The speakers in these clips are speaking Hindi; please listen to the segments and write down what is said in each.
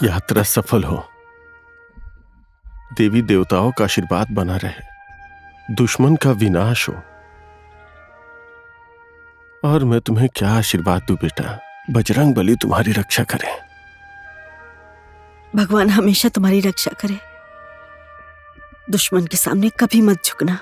यात्रा सफल हो, देवी देवताओं का आशीर्वाद बना रहे, दुश्मन का विनाश हो। और मैं तुम्हें क्या आशीर्वाद दूं बेटा? बजरंग बली तुम्हारी रक्षा करे। भगवान हमेशा तुम्हारी रक्षा करे। दुश्मन के सामने कभी मत झुकना।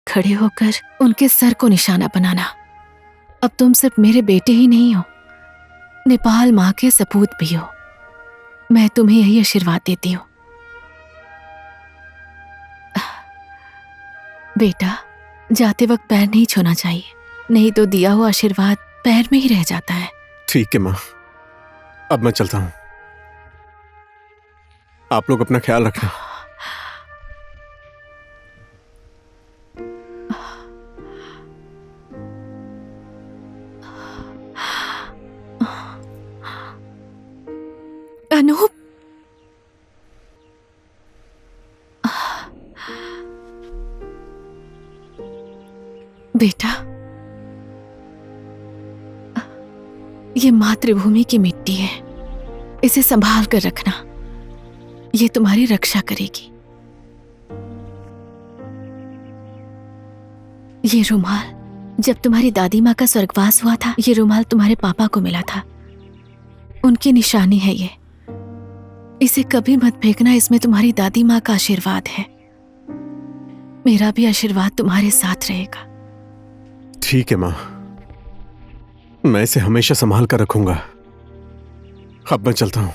खड़े होकर उनके सर को निशाना बनाना। अब तुम सिर्फ मेरे बेटे ही नहीं हो, नेपाल माँ के सपूत भी हो। मैं तुम्हें यही आशीर्वाद देती हूँ। बेटा, जाते वक्त पैर नहीं छूना चाहिए, नहीं तो दिया हुआ आशीर्वाद पैर में ही रह जाता है। ठीक है माँ, अब मैं चलता हूँ। आप लोग अपना ख्याल रखना। अनूप, बेटा, ये मातृभूमि की मिट्टी है, इसे संभाल कर रखना। ये तुम्हारी रक्षा करेगी। ये रुमाल जब तुम्हारी दादी माँ का स्वर्गवास हुआ था, ये रुमाल तुम्हारे पापा को मिला था। उनकी निशानी है ये। इसे कभी मत फेंकना, इसमें तुम्हारी दादी माँ का आशीर्वाद है। मेरा भी आशीर्वाद तुम्हारे साथ रहेगा। ठीक है माँ, मैं इसे हमेशा संभाल कर रखूंगा। अब मैं चलता हूं।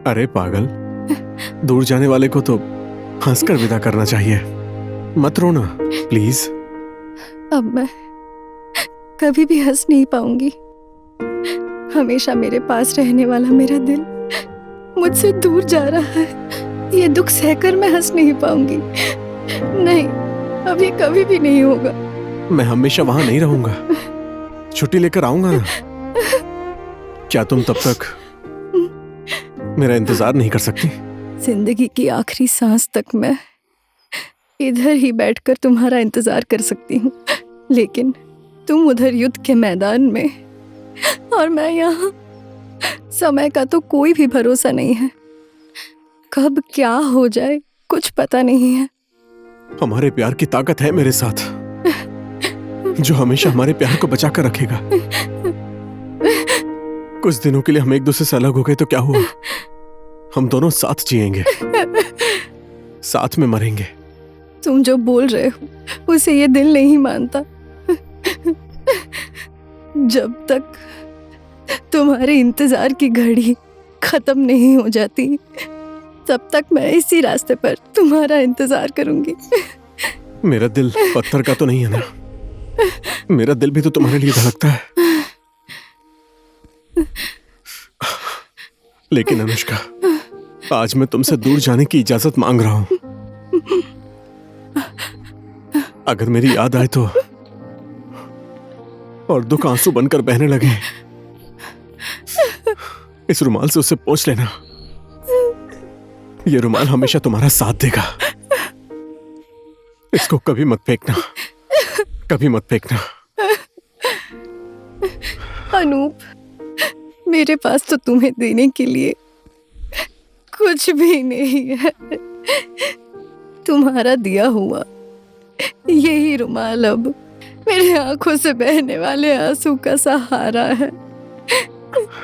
अरे पागल, दूर जाने वाले को तो हंसकर विदा करना चाहिए। मत रोना प्लीज। अब मैं कभी भी हंस नहीं पाऊंगी। हमेशा मेरे पास रहने वाला मेरा दिल मुझसे दूर जा रहा है। ये दुख सहकर मैं हंस नहीं पाऊंगी। नहीं, अब ये कभी भी नहीं होगा। मैं हमेशा वहां नहीं रहूंगा, छुट्टी लेकर आऊंगा ना। क्या तुम तब तक मेरा इंतजार नहीं कर सकती? जिंदगी की आखिरी सांस तक मैं इधर ही बैठकर तुम्हारा इंतजार कर सकती हूँ, लेकिन तुम उधर युद्ध के मैदान में और मैं यहाँ। समय का तो कोई भी भरोसा नहीं है, कब क्या हो जाए कुछ पता नहीं है। हमारे प्यार की ताकत है मेरे साथ, जो हमेशा हमारे प्यार को बचा कर रखेगा। कुछ दिनों के लिए हम एक दूसरे से अलग हो गए तो क्या हुआ? हम दोनों साथ जिएंगे, साथ में मरेंगे। तुम जो बोल रहे हो उसे ये दिल नहीं मानता। जब तक तुम्हारे इंतजार की घड़ी खत्म नहीं हो जाती, तब तक मैं इसी रास्ते पर तुम्हारा इंतजार करूंगी। मेरा दिल पत्थर का तो नहीं है ना? मेरा दिल भी तो तुम्हारे लिए धड़कता है। लेकिन अनुष्का, आज मैं तुमसे दूर जाने की इजाजत मांग रहा हूं। अगर मेरी याद आए तो और दुख आंसू बनकर बहने लगे, इस रुमाल से उसे पोंछ लेना। ये रुमाल हमेशा तुम्हारा साथ देगा। इसको कभी मत फेंकना, कभी मत फेंकना। अनूप, मेरे पास तो तुम्हें देने के लिए कुछ भी नहीं है। तुम्हारा दिया हुआ यही रुमाल अब मेरे आंखों से बहने वाले आंसू का सहारा है।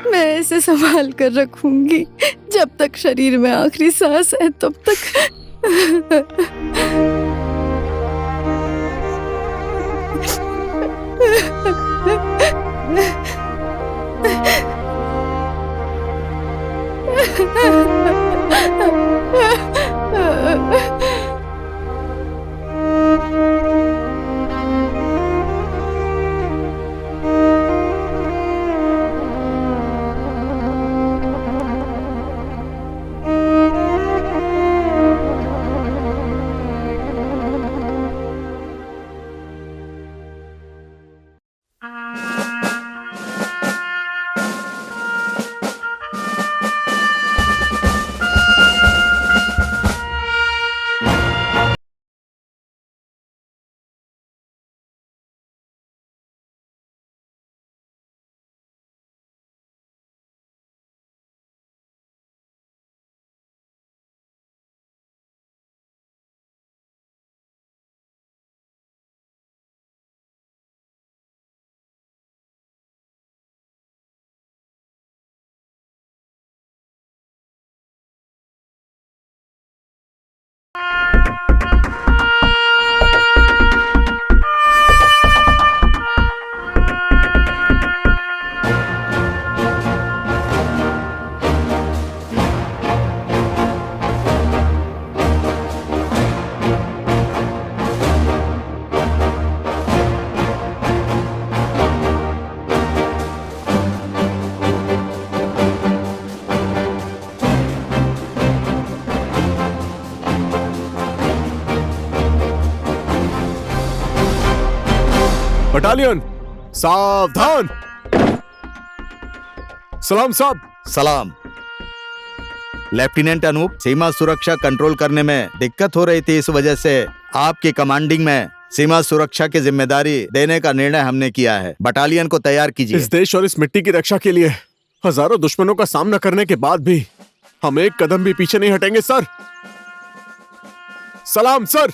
मैं इसे संभाल कर रखूंगी जब तक शरीर में आखिरी सांस है, तब तक। बटालियन सावधान। सलाम साहब। सलाम। लेफ्टिनेंट अनूप, सीमा सुरक्षा कंट्रोल करने में दिक्कत हो रही थी, इस वजह से आपकी कमांडिंग में सीमा सुरक्षा की जिम्मेदारी देने का निर्णय हमने किया है। बटालियन को तैयार कीजिए। इस देश और इस मिट्टी की रक्षा के लिए हजारों दुश्मनों का सामना करने के बाद भी हम एक कदम भी पीछे नहीं हटेंगे सर। सलाम सर।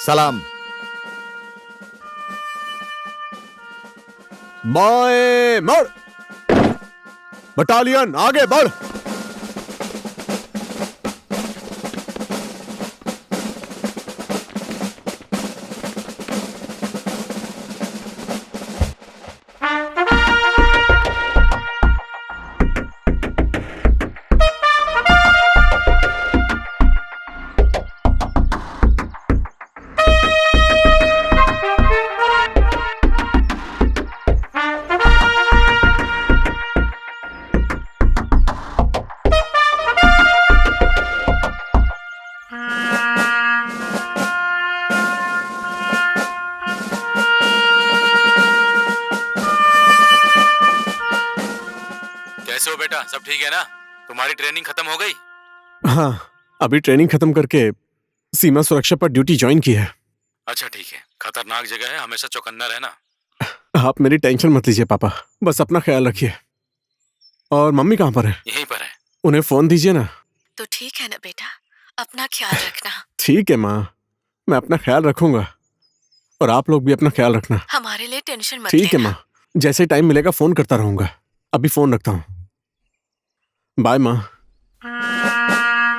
सलाम। बाएं मुड़। बटालियन आगे बढ़। कैसे हो बेटा, सब ठीक है ना? तुम्हारी ट्रेनिंग खत्म हो गई? हाँ, अभी ट्रेनिंग खत्म करके सीमा सुरक्षा पर ड्यूटी ज्वाइन की है। अच्छा ठीक है, खतरनाक जगह है, हमेशा चौकन्ना रहना। आप मेरी टेंशन मत लीजिए पापा, बस अपना ख्याल रखिए। और मम्मी कहाँ पर है? यहीं पर है। उन्हें फोन दीजिए ना। तो ठीक है ना बेटा, अपना ख्याल रखना। ठीक है माँ, मैं अपना ख्याल रखूंगा और आप लोग भी अपना ख्याल रखना। हमारे लिए टेंशन मत ठीक है लेना। माँ, जैसे टाइम मिलेगा फोन करता रहूंगा। अभी फोन रखता हूँ। बाय माँ।